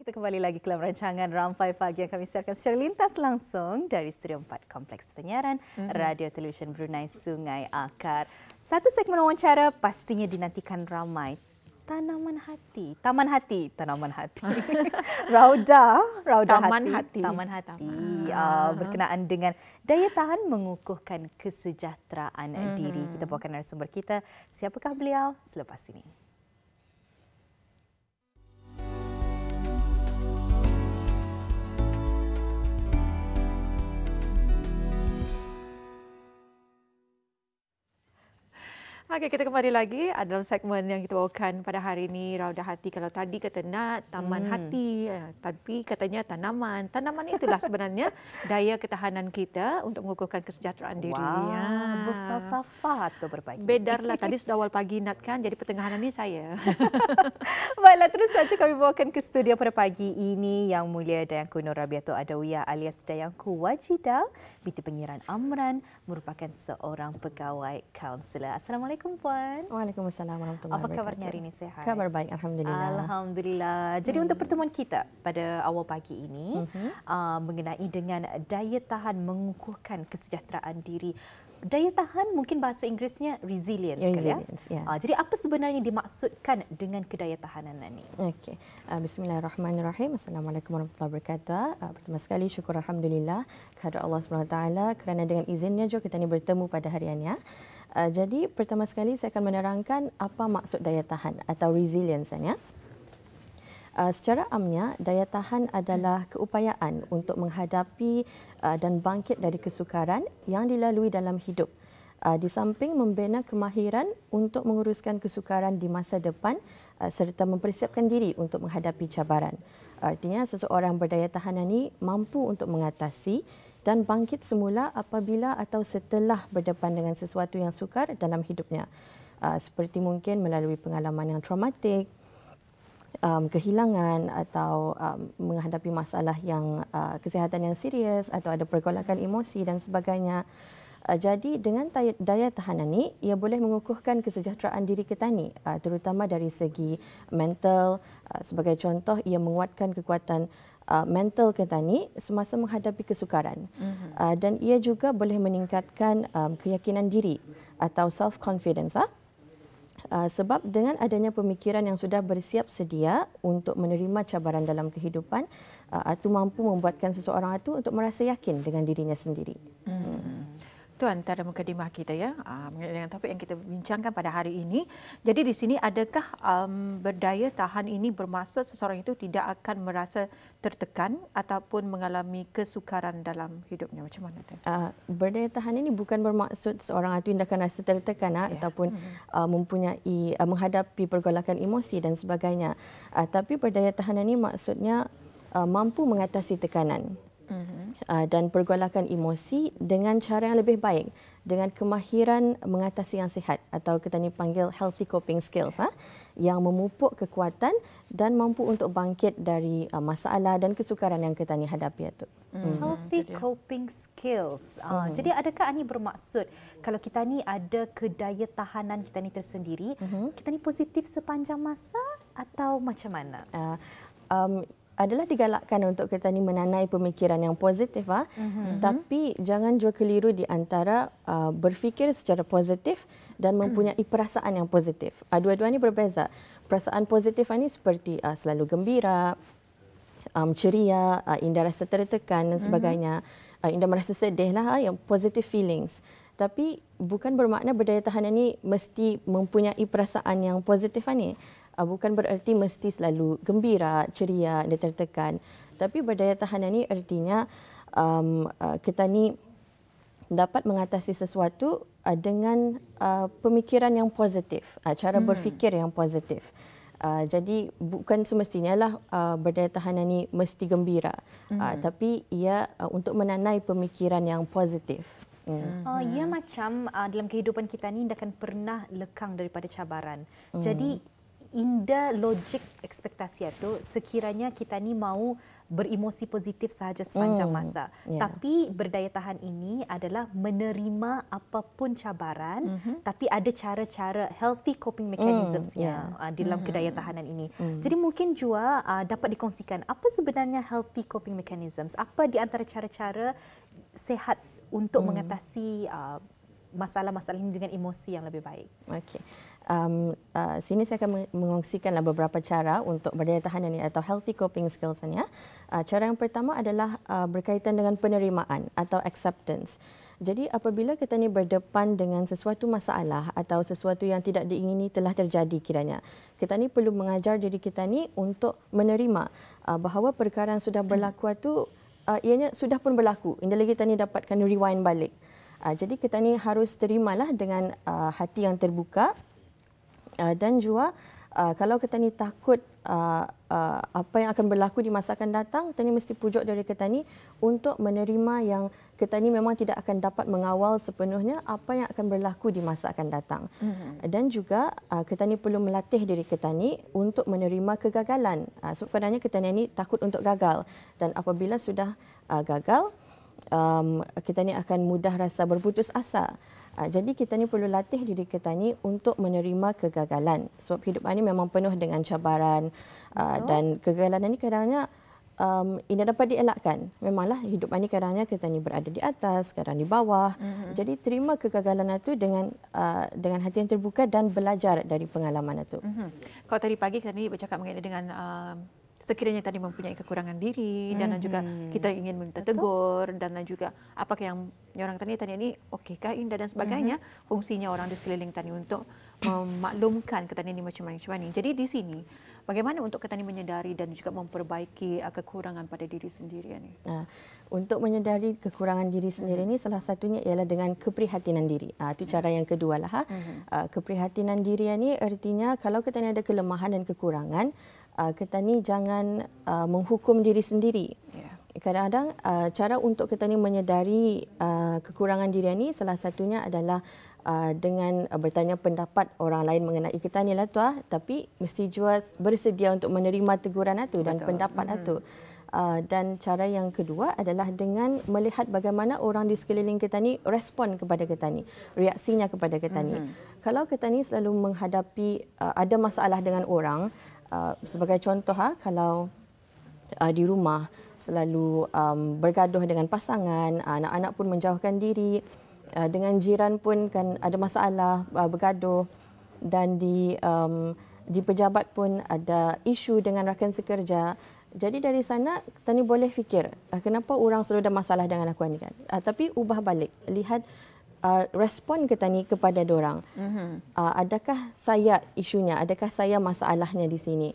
Kita kembali lagi ke dalam rancangan Rampai Pagi yang kami siarkan secara lintas langsung dari Studio 4 Kompleks Penyiaran Radio Televisyen Brunei Sungai Akar. Satu segmen wawancara pastinya dinantikan ramai. Tanaman hati, taman hati, tanaman hati. Rauda taman hati berkenaan dengan daya tahan mengukuhkan kesejahteraan diri. Kita bawakan narasumber kita. Siapakah beliau? Selepas ini. Okey, kita kembali lagi dalam segmen yang kita bawakan pada hari ini, Rauda Hati. Kalau tadi kata nak taman hati, tapi katanya tanaman. Tanaman itulah sebenarnya daya ketahanan kita untuk mengukuhkan kesejahteraan diri. Wah, berfalsafah atau berbagi. Bedarlah, tadi sudah awal pagi Nat kan, jadi pertengahan ini saya. Baiklah, terus saja kami bawakan ke studio pada pagi ini Yang Mulia Dayangku Nur Rabiatul Adawiyah alias Dayangku Wajidah binti Penyiaran Amran, merupakan seorang pegawai kaunselor. Assalamualaikum Puan. Waalaikumsalam warahmatullahi wabarakatuh. Apa kabarnya hari ini, sihat? Kabar baik, alhamdulillah. Alhamdulillah. Jadi untuk pertemuan kita pada awal pagi ini mengenai dengan daya tahan mengukuhkan kesejahteraan diri. Daya tahan mungkin bahasa Inggerisnya resilience, resilience ya. Ya. Jadi apa sebenarnya dimaksudkan dengan kedaya tahanan ini? Okey. Bismillahirrahmanirrahim. Assalamualaikum warahmatullahi wabarakatuh. Pertama sekali syukur alhamdulillah kehadrat Allah SWT kerana dengan izinnya juga kita ni bertemu pada hari ini. Jadi pertama sekali saya akan menerangkan apa maksud daya tahan atau resilience ya. Secara amnya, daya tahan adalah keupayaan untuk menghadapi dan bangkit dari kesukaran yang dilalui dalam hidup. Di samping membina kemahiran untuk menguruskan kesukaran di masa depan serta mempersiapkan diri untuk menghadapi cabaran. Artinya seseorang berdaya tahan ini mampu untuk mengatasi dan bangkit semula apabila atau setelah berdepan dengan sesuatu yang sukar dalam hidupnya. Seperti mungkin melalui pengalaman yang traumatik, kehilangan atau menghadapi masalah yang kesihatan yang serius atau ada pergolakan emosi dan sebagainya. Jadi dengan daya tahanan ini, ia boleh mengukuhkan kesejahteraan diri kita ni, terutama dari segi mental. Sebagai contoh, ia menguatkan kekuatan mental kita ni semasa menghadapi kesukaran. Dan ia juga boleh meningkatkan keyakinan diri atau self-confidence. Sebab dengan adanya pemikiran yang sudah bersiap sedia untuk menerima cabaran dalam kehidupan, itu mampu membuatkan seseorang itu untuk merasa yakin dengan dirinya sendiri. Itu antara mukadimah kita ya, dengan topik yang kita bincangkan pada hari ini. Jadi di sini adakah berdaya tahan ini bermaksud seseorang itu tidak akan merasa tertekan ataupun mengalami kesukaran dalam hidupnya? Macam mana? Berdaya tahan ini bukan bermaksud seorang itu tidak akan rasa tertekan ataupun mempunyai menghadapi pergolakan emosi dan sebagainya. Tapi berdaya tahan ini maksudnya mampu mengatasi tekanan dan pergolakan emosi dengan cara yang lebih baik, dengan kemahiran mengatasi yang sihat atau kita ni panggil healthy coping skills, yang memupuk kekuatan dan mampu untuk bangkit dari masalah dan kesukaran yang kita ni hadapi itu. Healthy coping skills. Jadi adakah ini bermaksud kalau kita ni ada kedaya tahanan kita ni tersendiri, kita ni positif sepanjang masa atau macam mana? Adalah digalakkan untuk kita ni menanai pemikiran yang positif, tapi jangan juga keliru di antara berfikir secara positif dan mempunyai perasaan yang positif. Dua-dua ni berbeza. Perasaan positif ini seperti selalu gembira, ceria, indah rasa tertekan dan sebagainya. Indah merasa sedih lah, yang positive feelings. Tapi bukan bermakna berdaya tahan ini mesti mempunyai perasaan yang positif ini. Bukan bererti mesti selalu gembira, ceria dan tertekan. Tapi berdaya tahan ini artinya kita ni dapat mengatasi sesuatu dengan pemikiran yang positif, cara berfikir yang positif. Jadi bukan semestinya lah berdaya tahan ini mesti gembira, tapi ia untuk menanai pemikiran yang positif. Ya, macam dalam kehidupan kita ni tidak akan pernah lekang daripada cabaran. Jadi inda logik ekspektasi itu sekiranya kita ni mau beremosi positif sahaja sepanjang masa. Tapi berdaya tahan ini adalah menerima apapun cabaran, tapi ada cara-cara healthy coping mechanismsnya dalam kedaya tahanan ini. Jadi mungkin Jua dapat dikongsikan apa sebenarnya healthy coping mechanisms? Apa di antara cara-cara sehat untuk mengatasi masalah-masalah ini dengan emosi yang lebih baik? Okey. Sini saya akan mengongsikanlah beberapa cara untuk berdaya tahan ini atau healthy coping skills ni. Cara yang pertama adalah berkaitan dengan penerimaan atau acceptance. Jadi apabila kita ni berdepan dengan sesuatu masalah atau sesuatu yang tidak diingini telah terjadi kiranya, kita ni perlu mengajar diri kita ni untuk menerima bahawa perkara yang sudah berlaku itu ianya sudah pun berlaku. Indah lagi kita ni dapatkan rewind balik. Jadi kita ni harus terimalah dengan hati yang terbuka dan juga kalau kita ni takut apa yang akan berlaku di masa akan datang, kita ni mesti pujuk dari kita ni untuk menerima yang kita ni memang tidak akan dapat mengawal sepenuhnya apa yang akan berlaku di masa akan datang. Dan juga kita ni perlu melatih diri kita ni untuk menerima kegagalan. Sebab kadang-kadang kita ni takut untuk gagal dan apabila sudah gagal, kita ni akan mudah rasa berputus asa. Jadi kita ni perlu latih diri kita ni untuk menerima kegagalan. Sebab hidup ini memang penuh dengan cabaran dan kegagalan ini kadang-kadang ini dapat dielakkan. Memanglah hidup ini kadang-kadang kita ni berada di atas, kadang di bawah. Jadi terima kegagalan itu dengan hati yang terbuka dan belajar dari pengalaman itu. Kalau tadi pagi kita ni bercakap mengenai dengan sekiranya tadi mempunyai kekurangan diri dan juga kita ingin minta tegur dan juga apakah yang orang tanya ni okeykah Indah dan sebagainya, fungsinya orang di sekeliling tadi untuk memaklumkan kita ni macam mana. Jadi di sini bagaimana untuk kita ni menyedari dan juga memperbaiki kekurangan pada diri sendiri ni? Untuk menyedari kekurangan diri sendiri ini salah satunya ialah dengan keprihatinan diri. Itu cara yang kedua lah. Keprihatinan diri ini artinya kalau kita ni ada kelemahan dan kekurangan, kita ni jangan menghukum diri sendiri. Kadang-kadang cara untuk kita ni menyedari kekurangan diri ini salah satunya adalah dengan bertanya pendapat orang lain mengenai kita ni lah tu, tapi mesti juga bersedia untuk menerima teguran itu dan pendapat itu. Dan cara yang kedua adalah dengan melihat bagaimana orang di sekeliling kita ni respon kepada kita ni, reaksinya kepada kita ni. Kalau kita ni selalu menghadapi ada masalah dengan orang, sebagai contoh kalau di rumah selalu bergaduh dengan pasangan, anak-anak pun menjauhkan diri, dengan jiran pun kan ada masalah, bergaduh, dan di pejabat pun ada isu dengan rakan sekerja. Jadi dari sana kita ni boleh fikir kenapa orang selalu ada masalah dengan aku ni kan. Tapi ubah balik, lihat respon kita ni kepada dorang. Adakah saya isunya, adakah saya masalahnya di sini.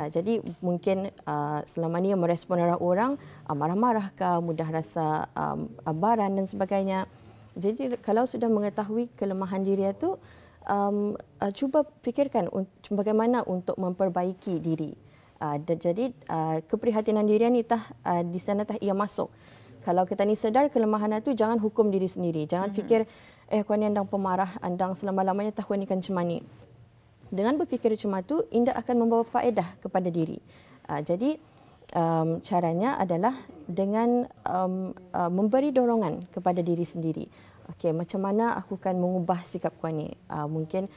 Jadi mungkin selama ni yang merespon orang marah-marah ke, mudah rasa baran dan sebagainya. Jadi kalau sudah mengetahui kelemahan diri itu, cuba fikirkan bagaimana untuk memperbaiki diri. Jadi keprihatinan diri ni di sana ia masuk. Kalau kita ni sedar kelemahan itu, jangan hukum diri sendiri. Jangan fikir, aku ni andang pemarah, andang selama-lamanya tahu ni kan macam ni. Dengan berfikir macam itu, Indah akan membawa faedah kepada diri. Jadi caranya adalah dengan memberi dorongan kepada diri sendiri. Okey, macam mana aku akan mengubah sikap aku ni? Mungkin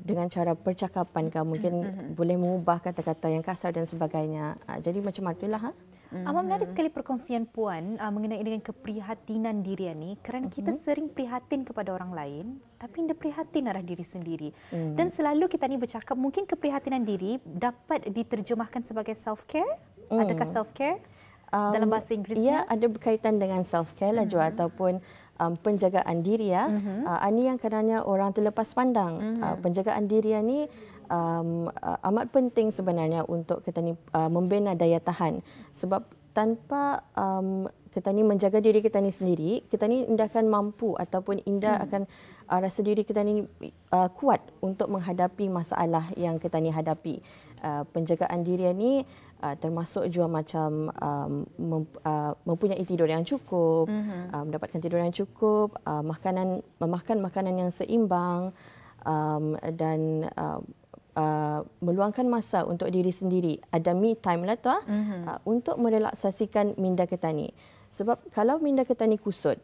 dengan cara percakapan kau mungkin boleh mengubah kata-kata yang kasar dan sebagainya. Jadi macam itulah. Amat menarik sekali perkongsian Puan mengenai dengan keprihatinan diri ni, kerana kita sering prihatin kepada orang lain tapi tidak prihatin arah diri sendiri. Dan selalu kita ni bercakap mungkin keprihatinan diri dapat diterjemahkan sebagai self-care. Adakah self-care dalam bahasa Inggerisnya? Ya, ada berkaitan dengan self-care lah juga ataupun penjagaan diri ya. Ini yang kadangnya orang terlepas pandang. Penjagaan diri ni amat penting sebenarnya untuk kita ni membina daya tahan. Sebab tanpa kita ni menjaga diri kita ni sendiri, kita ni tidak akan mampu ataupun Indah akan rasa diri kita ni kuat untuk menghadapi masalah yang kita ni hadapi. Penjagaan diri ni termasuk juga macam mempunyai tidur yang cukup, mendapatkan tidur yang cukup, makan makanan yang seimbang, dan meluangkan masa untuk diri sendiri, ada me time lah tu, untuk merelaksasikan minda kita ni. Sebab kalau minda kita ni kusut,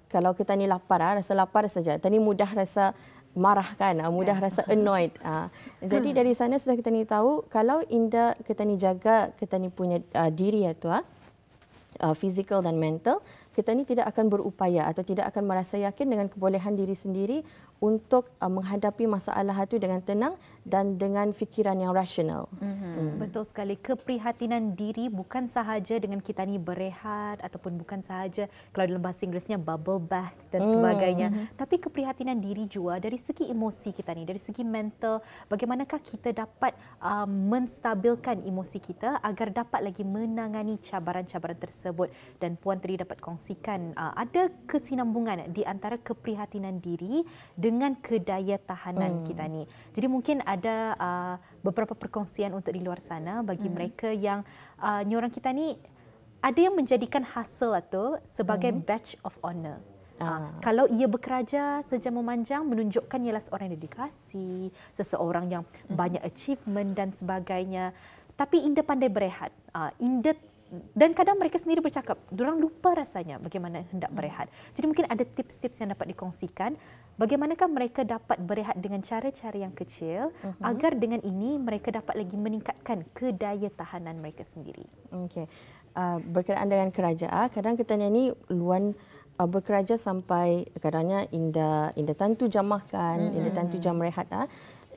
kalau kita ni lapar, rasa lapar saja, kita ni mudah rasa marah kan, mudah rasa annoyed. Jadi dari sana sudah kita ni tahu, kalau minda kita ni jaga kita ni punya diri tu, physical dan mental, kita ni tidak akan berupaya atau tidak akan merasa yakin dengan kebolehan diri sendiri untuk menghadapi masalah itu dengan tenang dan dengan fikiran yang rasional. Betul sekali. Keprihatinan diri bukan sahaja dengan kita ni berehat ataupun bukan sahaja kalau dalam bahasa Inggerisnya bubble bath dan sebagainya. Tapi keprihatinan diri juga dari segi emosi kita ni, dari segi mental, bagaimanakah kita dapat menstabilkan emosi kita agar dapat lagi menangani cabaran-cabaran tersebut. Dan Puan tadi dapat kongsikan ada kesinambungan di antara keprihatinan diri dengan kedaya tahanan kita ni. Jadi mungkin ada beberapa perkongsian untuk di luar sana bagi mereka yang orang kita ni ada yang menjadikan hustle itu sebagai badge of honor. Kalau ia bekerja sejam memanjang, menunjukkan ialah seorang yang dedikasi, seseorang yang banyak achievement dan sebagainya. Tapi Inda pandai berehat. Dan kadang mereka sendiri bercakap, diorang lupa rasanya bagaimana hendak berehat. Jadi mungkin ada tips-tips yang dapat dikongsikan, bagaimanakah mereka dapat berehat dengan cara-cara yang kecil agar dengan ini mereka dapat lagi meningkatkan kedaya tahanan mereka sendiri. Okey. Berkenaan dengan kerja, kadang kita ni luan bekerja sampai kadangnya Inda tentu jam makan, Inda tentu jam rehat.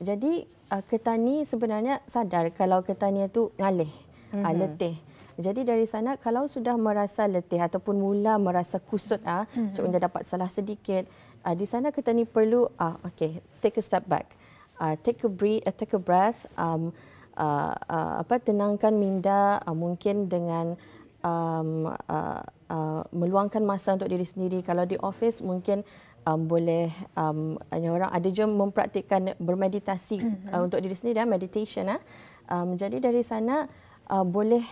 Jadi kita ni sebenarnya sadar kalau kita ni tu ngalih, letih. Jadi dari sana kalau sudah merasa letih ataupun mula merasa kusut, macam Inda dapat salah sedikit, di sana kita ni perlu take a step back. Take a breath, tenangkan minda, mungkin dengan meluangkan masa untuk diri sendiri. Kalau di office mungkin boleh orang ada juga mempraktikkan bermeditasi untuk diri sendiri, meditation. Jadi dari sana boleh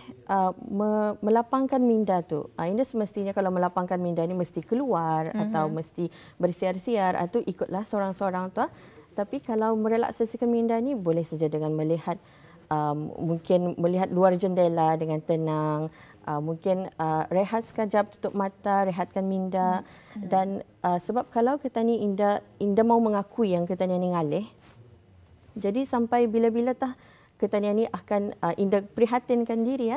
melapangkan minda tu. Ini semestinya kalau melapangkan minda ni mesti keluar atau mesti bersiar-siar atau ikutlah seorang-seorang tu. Tapi kalau merelaksasikan minda ni boleh saja dengan melihat mungkin melihat luar jendela dengan tenang, mungkin rehat sekejap, tutup mata, rehatkan minda. Dan sebab kalau kita ni Inda mau mengakui yang kita ni ngalih, jadi sampai bila-bila kita ni akan Inda prihatinkan diri.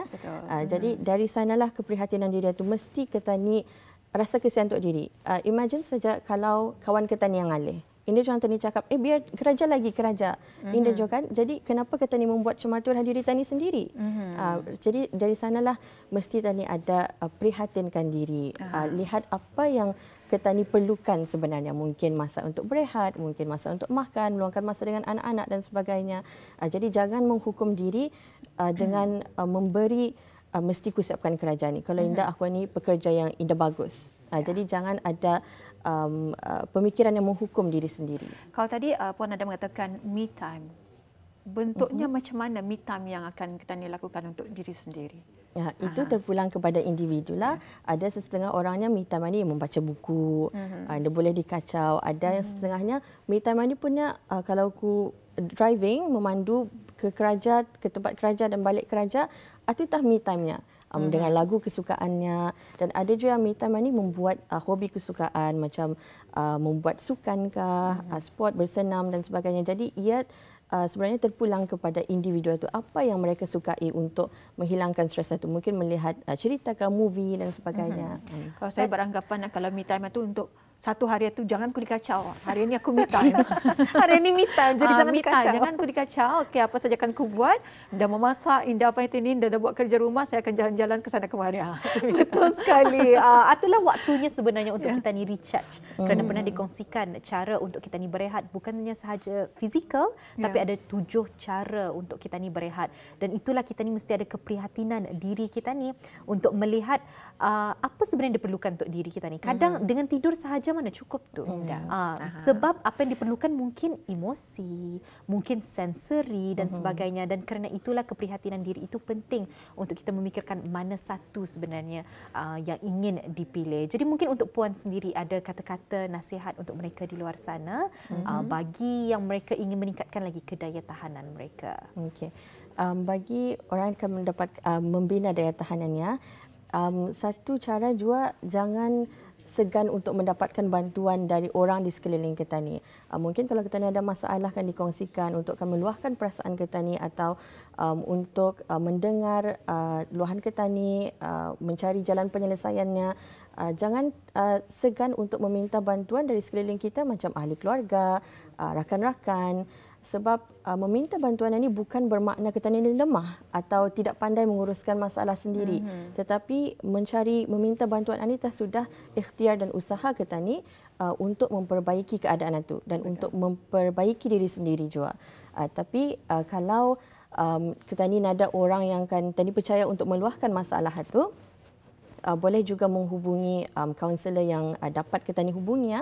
Jadi dari sanalah keprihatinan diri itu mesti kita ni rasa kesian untuk diri. Imagine saja kalau kawan kita ni yang ngalih. Inda jangan tadi cakap, biar kerja lagi. Inda juga kan, jadi kenapa kita ni membuat cematurah diri tani sendiri? Jadi dari sanalah mesti tani ada prihatinkan diri. Lihat apa yang kita ni perlukan sebenarnya. Mungkin masa untuk berehat, mungkin masa untuk makan, meluangkan masa dengan anak-anak dan sebagainya. Jadi jangan menghukum diri dengan memberi mesti ku siapkan kerja ni. Kalau Inda aku ni pekerja yang Inda bagus. Jadi jangan ada pemikiran yang menghukum diri sendiri. Kalau tadi Puan ada mengatakan me time, bentuknya macam mana me time yang akan kita ni lakukan untuk diri sendiri? Itu terpulang kepada individu lah. Ada setengah orangnya me time ni membaca buku, dia boleh dikacau. Ada yang setengahnya me time ni punya kalau ku driving, memandu ke kerja, ke tempat kerja dan balik kerja, itu tah me time-nya. Dengan lagu kesukaannya. Dan ada juga yang me time ni membuat hobi kesukaan macam membuat sukan kah, sport, bersenam dan sebagainya. Jadi ia sebenarnya terpulang kepada individu itu apa yang mereka sukai untuk menghilangkan stres itu. Mungkin melihat cerita ke movie dan sebagainya. Kalau saya beranggapan kalau me time itu untuk satu hari itu jangan ku dikacau. Hari ini aku me time. Hari ini me time, jadi jangan dikacau. Jangan ku dikacau. Okey, apa saja akan ku buat. Dah memasak, Indah apa itu ini, dah buat kerja rumah, saya akan jalan-jalan ke sana kemari. Betul sekali. Itulah waktunya sebenarnya untuk kita ni recharge. Kerana pernah dikongsikan cara untuk kita ni berehat bukannya sahaja fizikal, tapi ada 7 cara untuk kita ni berehat. Dan itulah kita ni mesti ada keprihatinan diri kita ni untuk melihat apa sebenarnya diperlukan untuk diri kita ni. Kadang dengan tidur sahaja macam mana cukup tu? Sebab apa yang diperlukan mungkin emosi, mungkin sensori dan sebagainya, dan kerana itulah keprihatinan diri itu penting untuk kita memikirkan mana satu sebenarnya yang ingin dipilih. Jadi mungkin untuk Puan sendiri ada kata-kata nasihat untuk mereka di luar sana bagi yang mereka ingin meningkatkan lagi kedaya tahanan mereka. Okey. Bagi orang yang akan mendapat membina daya tahanannya, satu cara juga jangan segan untuk mendapatkan bantuan dari orang di sekeliling kita ni. Mungkin kalau kita ni ada masalah kan dikongsikan untuk meluahkan perasaan kita ni atau untuk mendengar luahan kita ni, mencari jalan penyelesaiannya. Jangan segan untuk meminta bantuan dari sekeliling kita macam ahli keluarga, rakan-rakan. Sebab meminta bantuan ini bukan bermakna kita ni lemah atau tidak pandai menguruskan masalah sendiri. Tetapi meminta bantuan ini sudah ikhtiar dan usaha kita ni untuk memperbaiki keadaan itu dan untuk memperbaiki diri sendiri juga. Tapi kalau kita ni ada orang yang akan tadi percaya untuk meluahkan masalah itu, boleh juga menghubungi kaunselor yang dapat kita ni hubungi.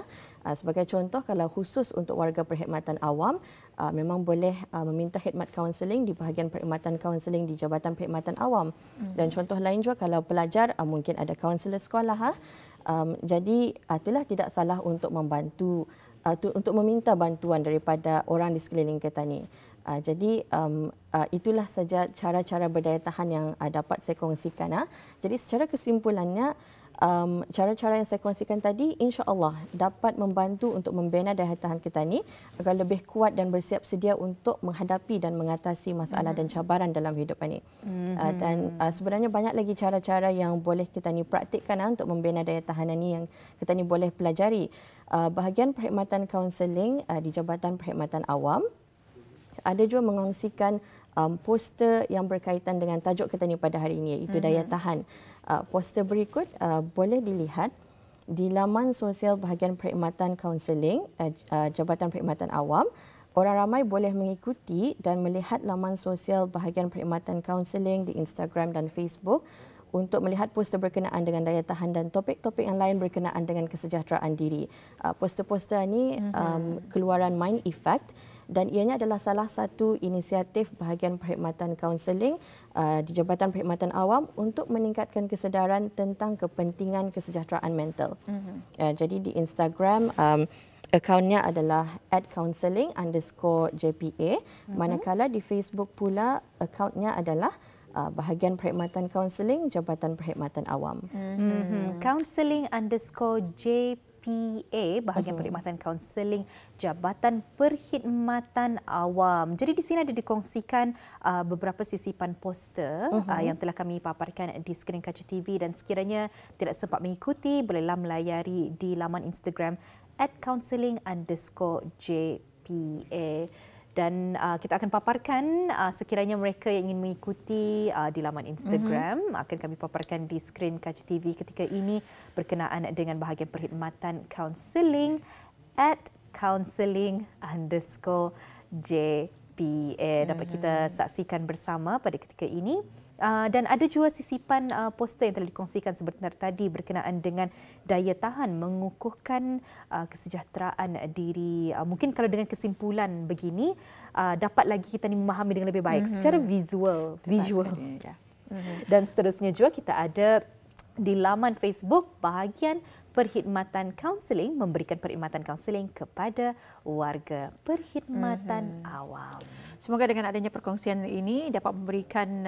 Sebagai contoh, kalau khusus untuk warga perkhidmatan awam, memang boleh meminta khidmat kaunseling di bahagian perkhidmatan kaunseling di Jabatan Perkhidmatan Awam. Dan contoh lain juga kalau pelajar, mungkin ada kaunselor sekolah. Jadi itulah tidak salah untuk membantu, untuk meminta bantuan daripada orang di sekeliling kita ni. Jadi itulah saja cara-cara berdaya tahan yang dapat saya kongsikan. Jadi secara kesimpulannya, cara-cara yang saya kongsikan tadi insya-Allah dapat membantu untuk membina daya tahan kita ni agar lebih kuat dan bersiap sedia untuk menghadapi dan mengatasi masalah dan cabaran dalam hidup ini. Dan sebenarnya banyak lagi cara-cara yang boleh kita ni praktikkan untuk membina daya tahan ni yang kita ni boleh pelajari. Bahagian perkhidmatan kaunseling di Jabatan Perkhidmatan Awam ada juga mengongsikan poster yang berkaitan dengan tajuk kita ni pada hari ini, iaitu daya tahan. Poster berikut boleh dilihat di laman sosial bahagian perkhidmatan kaunseling Jabatan Perkhidmatan Awam. Orang ramai boleh mengikuti dan melihat laman sosial bahagian perkhidmatan kaunseling di Instagram dan Facebook untuk melihat poster berkenaan dengan daya tahan dan topik-topik yang lain berkenaan dengan kesejahteraan diri. Poster-poster ini keluaran Mind Effect dan ianya adalah salah satu inisiatif bahagian perkhidmatan kaunseling di Jabatan Perkhidmatan Awam untuk meningkatkan kesedaran tentang kepentingan kesejahteraan mental. Jadi di Instagram, akaunnya adalah @counselling_JPA, manakala di Facebook pula akaunnya adalah bahagian perkhidmatan kaunseling Jabatan Perkhidmatan Awam. Counselling_JPA, bahagian perkhidmatan kaunseling Jabatan Perkhidmatan Awam. Jadi di sini ada dikongsikan beberapa sisipan poster yang telah kami paparkan di skrin Kaca TV, dan sekiranya tidak sempat mengikuti, bolehlah melayari di laman Instagram @counselling_JPA. Dan kita akan paparkan sekiranya mereka yang ingin mengikuti di laman Instagram, akan kami paparkan di skrin Kaca TV ketika ini berkenaan dengan bahagian perkhidmatan kaunseling @counselling_JPA. Dapat kita saksikan bersama pada ketika ini. Dan ada juga sisipan poster yang telah dikongsikan sebentar tadi berkenaan dengan daya tahan mengukuhkan kesejahteraan diri. Mungkin kalau dengan kesimpulan begini dapat lagi kita ni memahami dengan lebih baik secara visual. Dan seterusnya juga kita ada di laman Facebook bahagian perkhidmatan kaunseling, memberikan perkhidmatan kaunseling kepada warga perkhidmatan awam. Semoga dengan adanya perkongsian ini dapat memberikan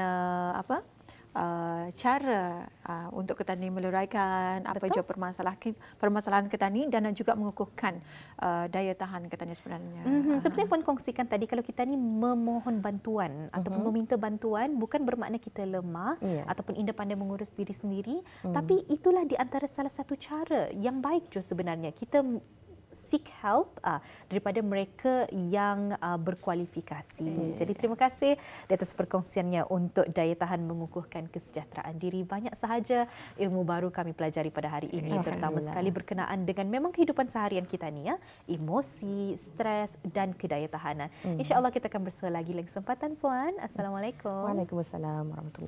cara untuk kita ni meluraikan apa juga permasalahan kita ni dan juga mengukuhkan daya tahan kita ni sebenarnya. Seperti yang Puan kongsikan tadi, kalau kita ni memohon bantuan ataupun meminta bantuan, bukan bermakna kita lemah ataupun indah pandai mengurus diri sendiri, tapi itulah di antara salah satu cara yang baik juga sebenarnya kita seek help daripada mereka yang berkualifikasi. Jadi terima kasih di atas perkongsiannya untuk daya tahan mengukuhkan kesejahteraan diri. Banyak sahaja ilmu baru kami pelajari pada hari ini, terutama sekali berkenaan dengan memang kehidupan seharian kita ni, emosi, stres dan kedaya tahanan. InsyaAllah kita akan bersua lagi lain kesempatan, Puan. Assalamualaikum. Waalaikumsalam warahmatullahi